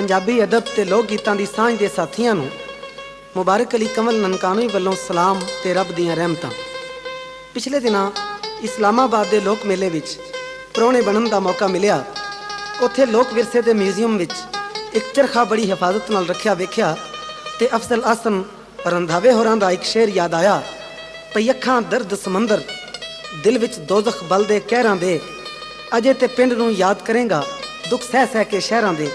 पंजाबी अदब ते लोक गीतां दी सांझ दे साथियां नूं मुबारक अली कंवल ननकानवी वालों सलाम ते रब दियां रहमतां। पिछले दिनां इस्लामाबाद दे लोक मेले विच परौणे बनन दा मौका मिलिया। उत्थे लोक विरसे दे म्यूजियम विच एक चरखा बड़ी हिफाजत नाल रखिया वेख्या ते अफजल हसन रंधावे होरां दा एक शेर याद आया। पई अखां दर्द समंदर दिल विच दोज़ख बलदे कहरां दे, अजे ते पिंड नूं याद करेंगा दुख सह सह के शहरां दे।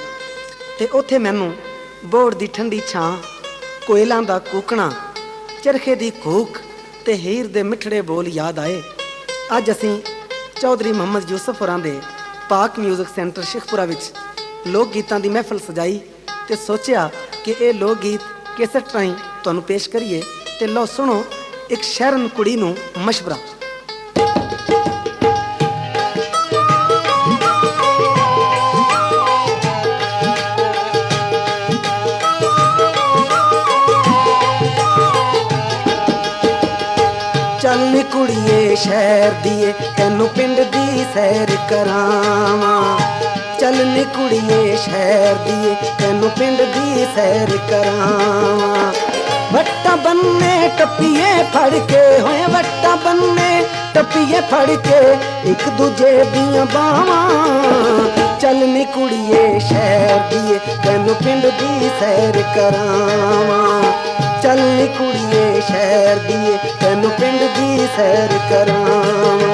ते उत्थे मैनू बोड़ दी ठंडी छां, कोयलां दा कूकणा, चरखे दी कूक ते हीर दे मिठड़े बोल याद आए। अज असीं चौधरी मोहम्मद यूसुफ होरां दे पाक म्यूजिक सेंटर शेखपुरा विच लोक गीतां दी महफिल सजाई ते सोचिया कि ये लोक गीत कैसेट राहीं तुहानूं पेश करिए। ते लो सुनो एक शहरन कुड़ी नूं मशवरा। चल नी कुड़िए शहर दिए तैनू पिंड दी सैर करावां। चल नी कुड़िए शहर दिए तैनू पिंड दी सैर करावां। वट्टा बन्ने टप्पिए फड़ के होए, वट्टा बन्ने टप्पिए फड़ के एक दूजे दियां बावां। चल नी कुड़िए शहर दिए तैनू पिंड दी सैर करावां। चल नी कुड़िए शहर दिए तैनू पिंड दी सैर करावां।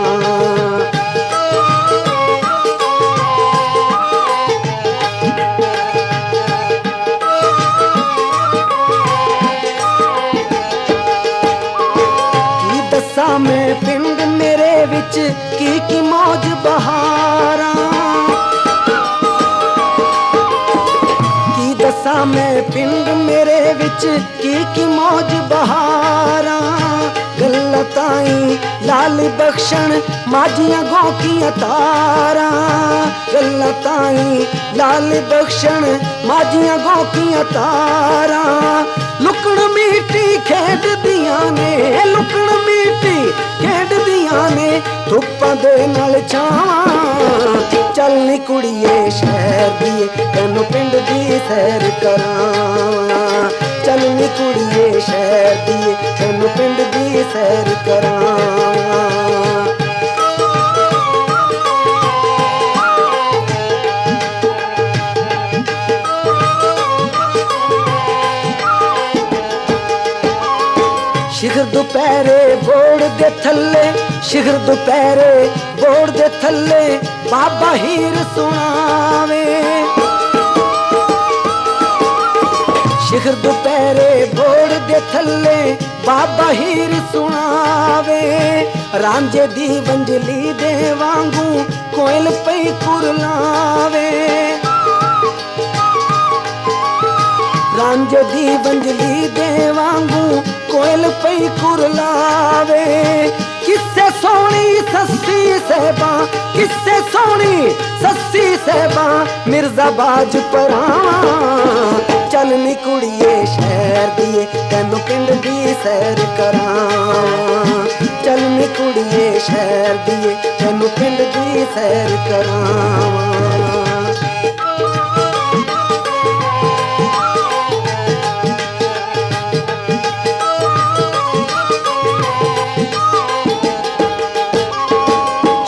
की दस्सां मैं पिंड मेरे विच की मौज बहारां। की दस्सां मैं पिंड मेरे विच की मौज बहारां। गल्लां ताईं लाल बख्शण माझियां गोकियां तारां। गल्लां ताईं लाल बख्शण माझियां गोकियां तारां। लुकण मीटी खेडदियां ने, लुकण मीटी खेडदियां ने धुप्पां दे नाल छावां। चल नी कुड़िए शहर दिए तैनू पिंड दी सैर करावां। चल नी कुड़िए शहर दिए तैनू पिंड दी सैर करावां। शिखर दोपहरे बोड़ दे थल्ले, शिखर दोपहरे बोड़ दे थल्ले बाबा हीर सुनावे। शिखर दोपहरे बोड़ दे थल्ले बाबा हीर सुनावे। रांझे दी वंजली दे वांगू कोयल पई कुरलावे। रांझे दी वंजली दे वांगू कोयल पई कुरलावे। किस्से सोनी सस्सी सहबा, किस्से सोनी सस्सी सहबा मिर्जाबाज परावां। चल नी कुड़िए शहर दिए तैनू पिंड दी सैर करावां। चल नी कुड़िए शहर दिए तैनू पिंड दी सैर करावां।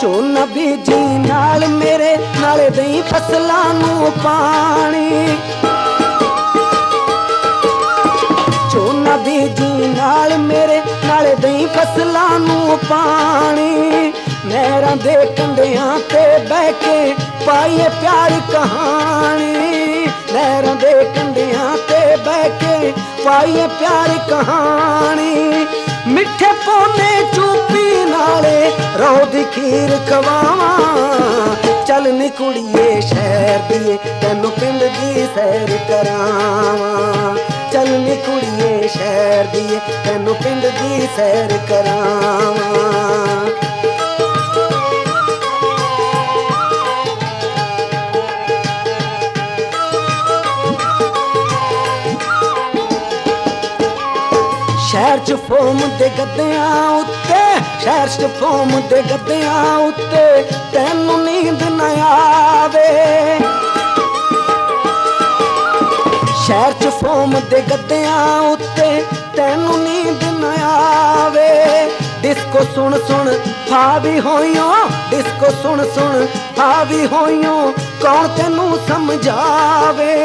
झोना बीजी नाल मेरे नाले दई फसलां नूं पानी। झोना बीजी नाल मेरे नाले दई फसलां नूं पानी। नहरां दे कंढियां ते बह के पाईए प्यार कहानी। नहरां दे कंढियां ते बह के पाईए प्यार कहानी। मिठे पौने चूपी नाले रो दी खीर खवावां। चल नी कुड़िए शहर दिए तैनू पिंड दी सैर करावां। चल नी कुड़िए शहर दिए तैनू पिंड दी सैर करावां। शहर च फोम दे गद्दियां उत्ते, शहर च फोम दे गद्दियां उत्ते तैनू नींद न आवे। शहर च फोम दे गद्दियां उत्ते तैनू नींद न आवे। डिस्को सुन सुन हावी होइयो, डिस्को सुन सुन हावी होइयो, कौन तैनू समझावे।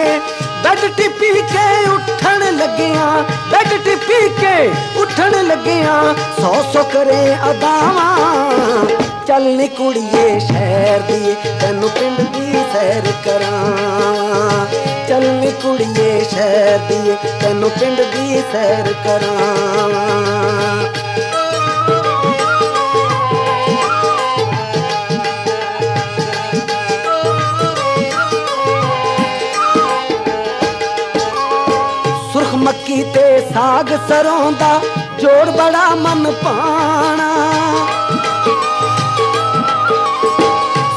बैड टिपी के उठन लगिया, बैड टिपी के उठन लगिया, सौ सौ करे अदावा। चल नी कुड़िए शहर दी तैनू पिंड दी सैर करां। चल नी कुड़िए शहर दी तैनू पिंड दी सैर करां। सुरख मक्की ते साग सरों दा जोड़ बड़ा मन पाना।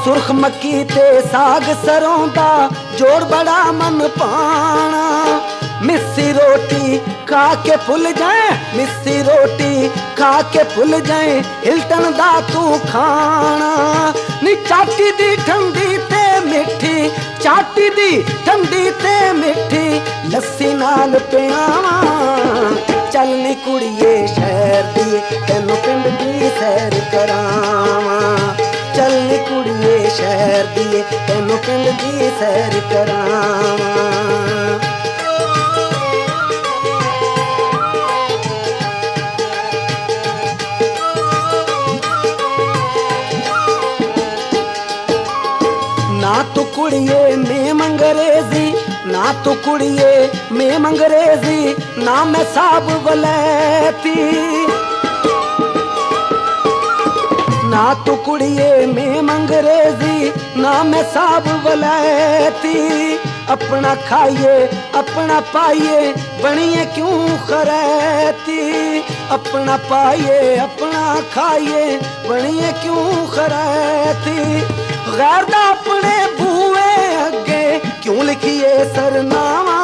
सुरख मक्की ते साग सरों दा जोड़ बड़ा मन पाना। मिस्सी रोटी खा के भुल जाए, मिस्सी रोटी खा के भुल जाए, हिल्टन दा तू खाना। नी चाटी दी ठंडी ते मिठी, चाटी दी ठंडी ते मिठी, लस्सी नाल पियावा। चल नी कुड़िए शहर दी तैनू पिंड दी सैर करावा। चल नी कुड़िए शहर दी तैनू पिंड दी सैर करावा। ना तू कुड़िए में अंग्रेजी, ना तू कुड़िए में अंग्रेजी, ना मैं साब वलैती। ना तू कुड़िए में अंग्रेजी, ना मैं साब वलैती। अपना खाइए अपना पाइए, बनिए क्यों खरैती। अपना पाइए अपना खाइए, बनिए क्यों खरैती। गैर दा अपने बूए अगे क्यों लिखिए सरनामा।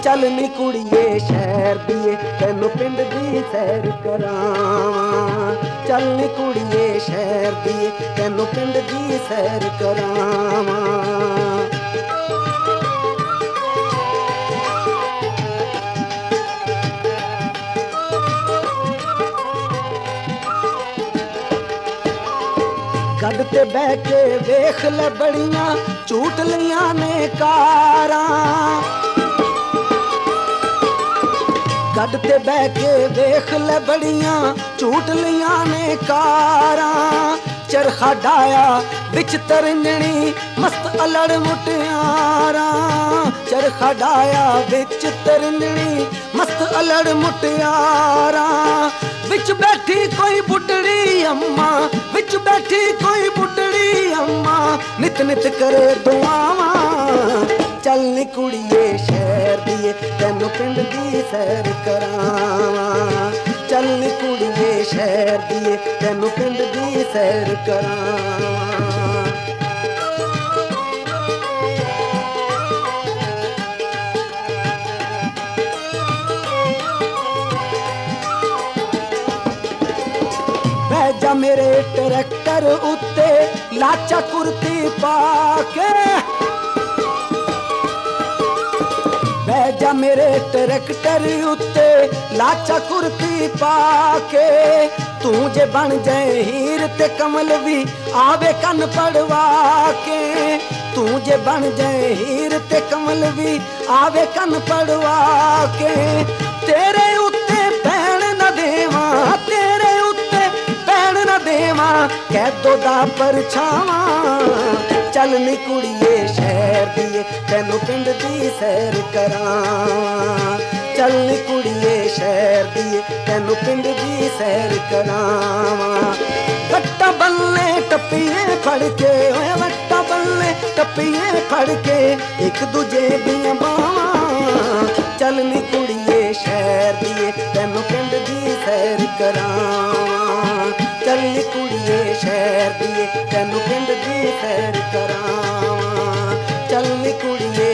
चल नी कुड़िए शहर दी तैनू पिंड दी सैर करां। चल नी कुड़िए शहर दी तैनू पिंड दी सैर करां। गड ते बह के वेख ले बड़ियां झूठ लियां ने कारां। गड ते बह के वेख ले बड़ियां झूठ लियां ने कारां। चरखा डाया बिच तरंजनी मस्त अलड़ मुटियारां। चरखा डाया बिच तरंजनी मस्त अलड़ मुटियारां। बिच बैठी कोई बुढ़ड़ी अम्मा, बिच बैठी कोई बुढ़ड़ी अम्मा, नित नित करे दुआवा। चल नी कुड़िए शहर दी तैनू पिंड दी सैर करावा। चल नी कुड़िए शहर दी तैनू पिंड दी सैर करावा। जा मेरे ट्रैक्टर उत्ते लाचा कुर्ती पाके। बैजा मेरे ट्रैक्टर उत्ते लाचा कुर्ती पाके। तू जे बन जाए हीर ते कमल भी आवे कन पड़वा के। तू जे बन जाए हीर ते कमल भी आवे कन पड़वा के। तेरे उत्ते पैण न देवा, तेरे उत्ते पैण न देवा, कैदो दा परछावा। चल नी कुड़िए शहर दी तैनू पिंड दी सैर करां। चल नी कुड़िए शहर दी तैनू पिंड दी सैर करां। वट्टा बल्ले टप्पिए फड़ के, वट्टा बल्ले टप्पिए फड़ के, एक दूजे दियां बावां। चल नी कुड़िए शहर दी तैनू पिंड दी सैर करां। चल नी कुड़िए शहर दी तैनू पिंड दी सैर करां। चल नी कुड़िए